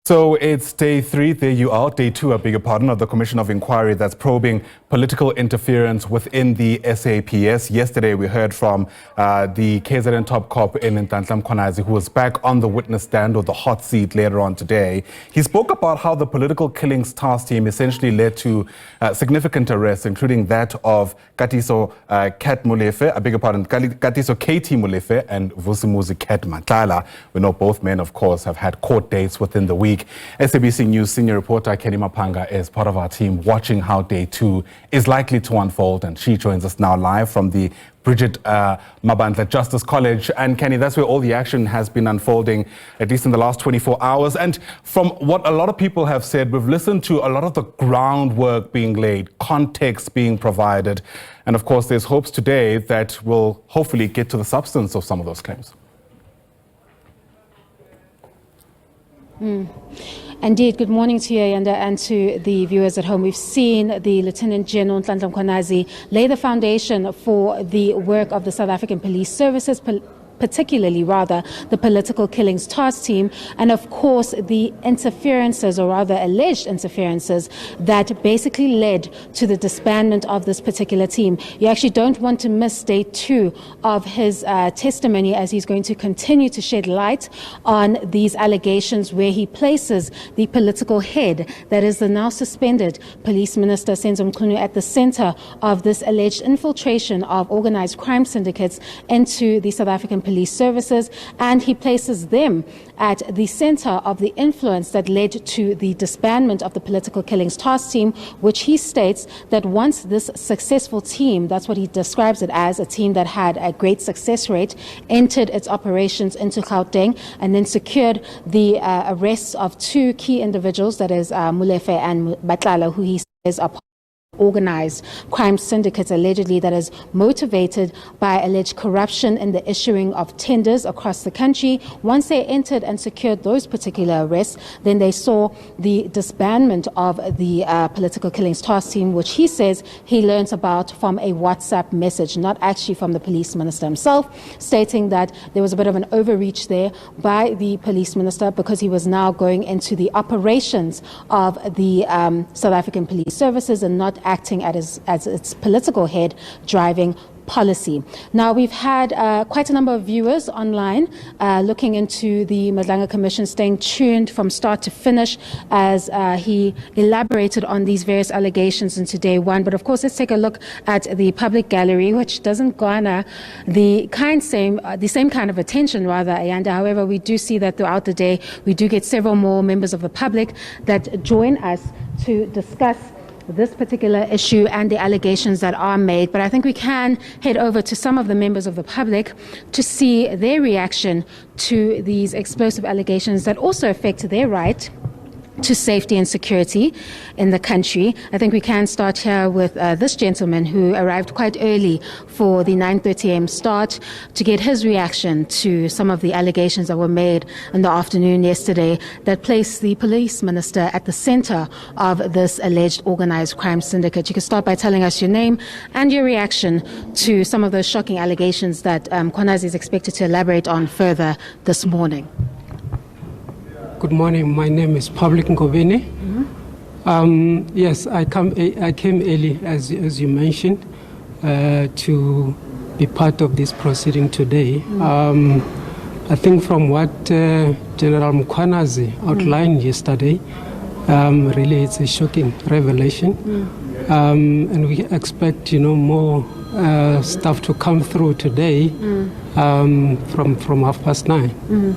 So it's day 3, there you are, day 2, I beg your pardon, of the Commission of Inquiry that's probing political interference within the SAPS. Yesterday we heard from the KZN top cop in Nhlanhla Mkhwanazi, who was back on the witness stand or the hot seat later on today. He spoke about how the political killings task team essentially led to significant arrests, including that of Katiso Molefe, I beg your pardon, Katiso KT Molefe and Vusimuzi Matlala. We know both men, of course, have had court dates within the week. SABC News senior reporter Canny Maphanga is part of our team watching how day 2 is likely to unfold, and she joins us now live from the Bridget Mabandla Justice College. And Canny, that's where all the action has been unfolding, at least in the last 24 hours. And from what a lot of people have said, we've listened to a lot of the groundwork being laid, context being provided. And of course, there's hopes today that we'll hopefully get to the substance of some of those claims. Indeed, good morning to you, Ayanda, and to the viewers at home. We've seen the Lieutenant General Nhlanhla Mkhwanazi lay the foundation for the work of the South African Police Services, particularly the political killings task team, and of course the interferences, or rather alleged interferences, that basically led to the disbandment of this particular team. You actually don't want to miss day 2 of his testimony, as he's going to continue to shed light on these allegations, where he places the political head, that is the now suspended Police Minister Senzo Mchunu, at the center of this alleged infiltration of organized crime syndicates into the South African Police Services, and he places them at the center of the influence that led to the disbandment of the political killings task team, which he states that once this successful team, that's what he describes it as, a team that had a great success rate, entered its operations into Gauteng and then secured the arrests of 2 key individuals, that is Molefe and Matlala, who he says are organized crime syndicates, allegedly, that is motivated by alleged corruption in the issuing of tenders across the country. Once they entered and secured those particular arrests, then they saw the disbandment of the political killings task team, which he says he learns about from a WhatsApp message, not actually from the police minister himself, stating that there was a bit of an overreach there by the police minister, because he was now going into the operations of the South African Police Services and not acting as its political head, driving policy. Now, we've had quite a number of viewers online looking into the Madlanga Commission, staying tuned from start to finish as he elaborated on these various allegations into day 1. But of course, let's take a look at the public gallery, which doesn't garner the same kind of attention, rather, Ayanda. However, we do see that throughout the day, we do get several more members of the public that join us to discuss this particular issue and the allegations that are made. But I think we can head over to some of the members of the public to see their reaction to these explosive allegations that also affect their right to safety and security in the country. I think we can start here with this gentleman who arrived quite early for the 9:30 a.m. start to get his reaction to some of the allegations that were made in the afternoon yesterday that placed the police minister at the center of this alleged organized crime syndicate. You can start by telling us your name and your reaction to some of those shocking allegations that Mkhwanazi is expected to elaborate on further this morning. Good morning. My name is Public Ngobeni. Yes, I came early, as you mentioned, to be part of this proceeding today. I think from what General Mkhwanazi outlined yesterday, really it's a shocking revelation, and we expect more stuff to come through today from 9:30.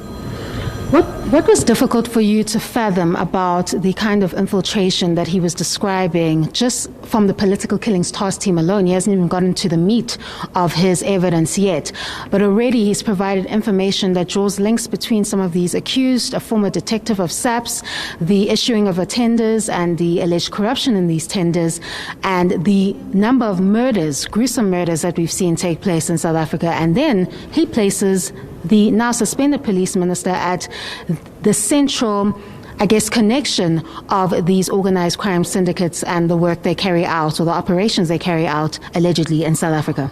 What was difficult for you to fathom about the kind of infiltration that he was describing just from the political killings task team alone? He hasn't even gotten to the meat of his evidence yet, but already he's provided information that draws links between some of these accused, a former detective of SAPS, the issuing of tenders and the alleged corruption in these tenders, and the number of murders, gruesome murders that we've seen take place in South Africa. And then he places the now suspended police minister at the central, connection of these organized crime syndicates and the work they carry out, or the operations they carry out, allegedly, in South Africa.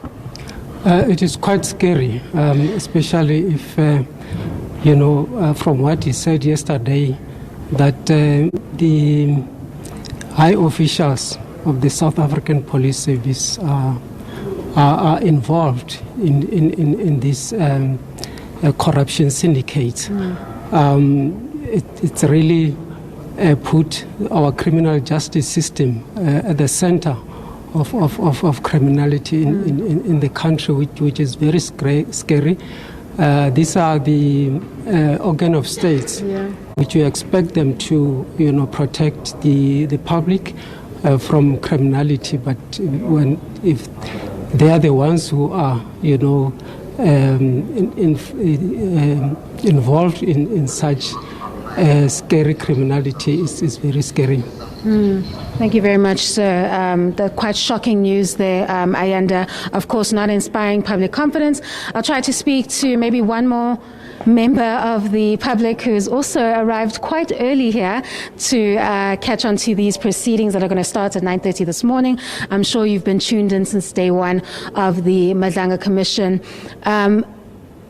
It is quite scary, especially if, from what he said yesterday, that the high officials of the South African Police Service are involved in this corruption syndicate. It's really put our criminal justice system at the center of criminality in the country, which is very scary. These are the organ of states, which we expect them to, protect the public from criminality. But if they are the ones who are, involved in such scary criminality, is very scary. Thank you very much, sir. The quite shocking news there, Ayanda. Of course, not inspiring public confidence. I'll try to speak to maybe one more member of the public who's also arrived quite early here to catch on to these proceedings that are going to start at 9:30 this morning. I'm sure you've been tuned in since day one of the Madlanga Commission.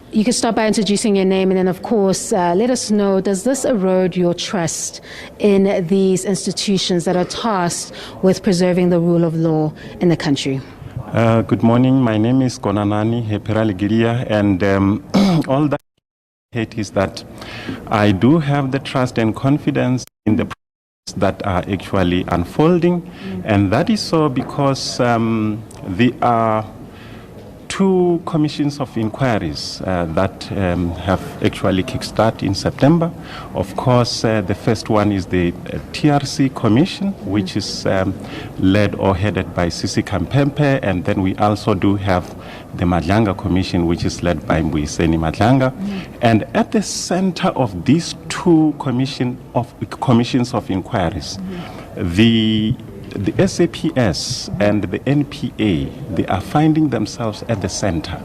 You can start by introducing your name and then, of course, let us know, does this erode your trust in these institutions that are tasked with preserving the rule of law in the country? Good morning. My name is Konanani Heperaligiria, and all that I hate is that I do have the trust and confidence in the process that are actually unfolding, and that is so because there are two commissions of inquiries that have actually kickstarted in September. Of course, the first one is the TRC Commission, which is led or headed by Sisi Kampempe, and then we also do have the Madlanga Commission, which is led by Mbuyiseni Madlanga. And at the center of these two commissions of inquiries, the SAPS and the NPA, they are finding themselves at the center.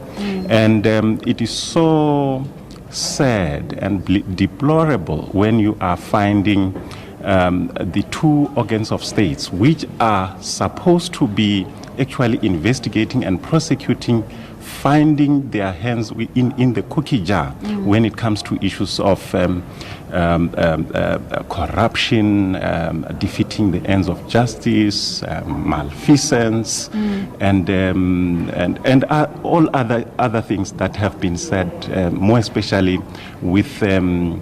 And it is so sad and deplorable when you are finding the two organs of states, which are supposed to be actually investigating and prosecuting, finding their hands in the cookie jar when it comes to issues of corruption, defeating the ends of justice, malfeasance, and all other things that have been said, more especially with the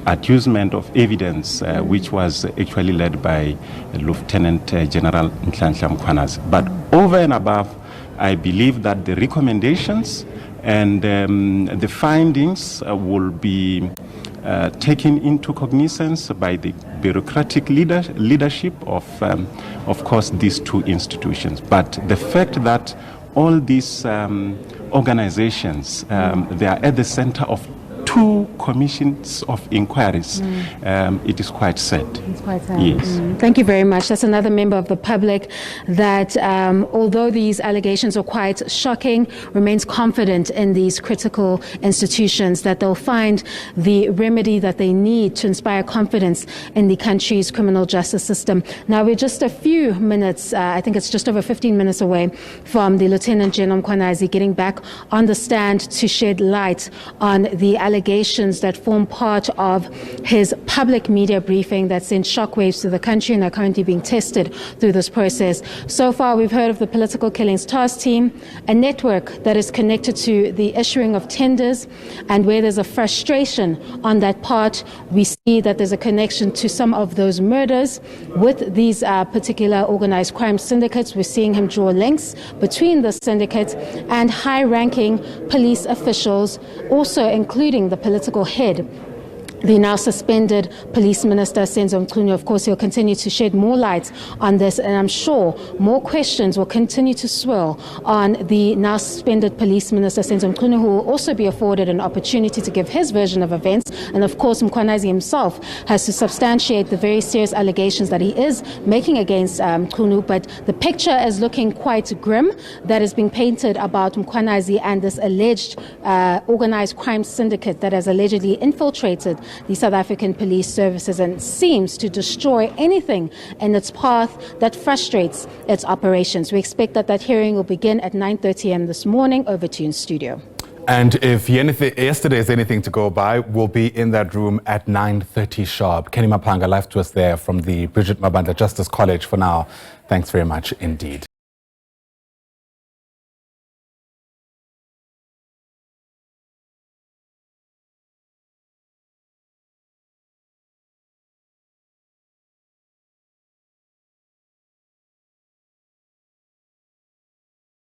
adducement of evidence, which was actually led by Lieutenant General Nhlanhla Mkhwanazi. But over and above, I believe that the recommendations and the findings will be taken into cognizance by the bureaucratic leadership of course, these two institutions. But the fact that all these organizations, they are at the center of two commissions of inquiries, it is quite sad. It's quite sad. Yes. Thank you very much. That's another member of the public that, although these allegations are quite shocking, remains confident in these critical institutions, that they'll find the remedy that they need to inspire confidence in the country's criminal justice system. Now, we're just a few minutes, I think it's just over 15 minutes away from the Lieutenant General Mkhwanazi getting back on the stand to shed light on the allegations that form part of his public media briefing that sent shockwaves to the country and are currently being tested through this process. So far, we've heard of the Political Killings Task Team, a network that is connected to the issuing of tenders, and where there's a frustration on that part, we see that there's a connection to some of those murders with these particular organized crime syndicates. We're seeing him draw links between the syndicates and high-ranking police officials, also including the political head, the now suspended Police Minister, Senzo Mchunu. Of course, he'll continue to shed more light on this, and I'm sure more questions will continue to swirl on the now suspended Police Minister, Senzo Mchunu, who will also be afforded an opportunity to give his version of events. And of course, Mkhwanazi himself has to substantiate the very serious allegations that he is making against Mchunu. But the picture is looking quite grim that is being painted about Mkhwanazi and this alleged organized crime syndicate that has allegedly infiltrated the South African police services and seems to destroy anything in its path that frustrates its operations. We expect that hearing will begin at 9:30 a.m. this morning. Over to you in studio. And if yesterday is anything to go by, we'll be in that room at 9:30 sharp. Canny Maphanga, live to us there from the Bridget Mabanda Justice College for now. Thanks very much indeed.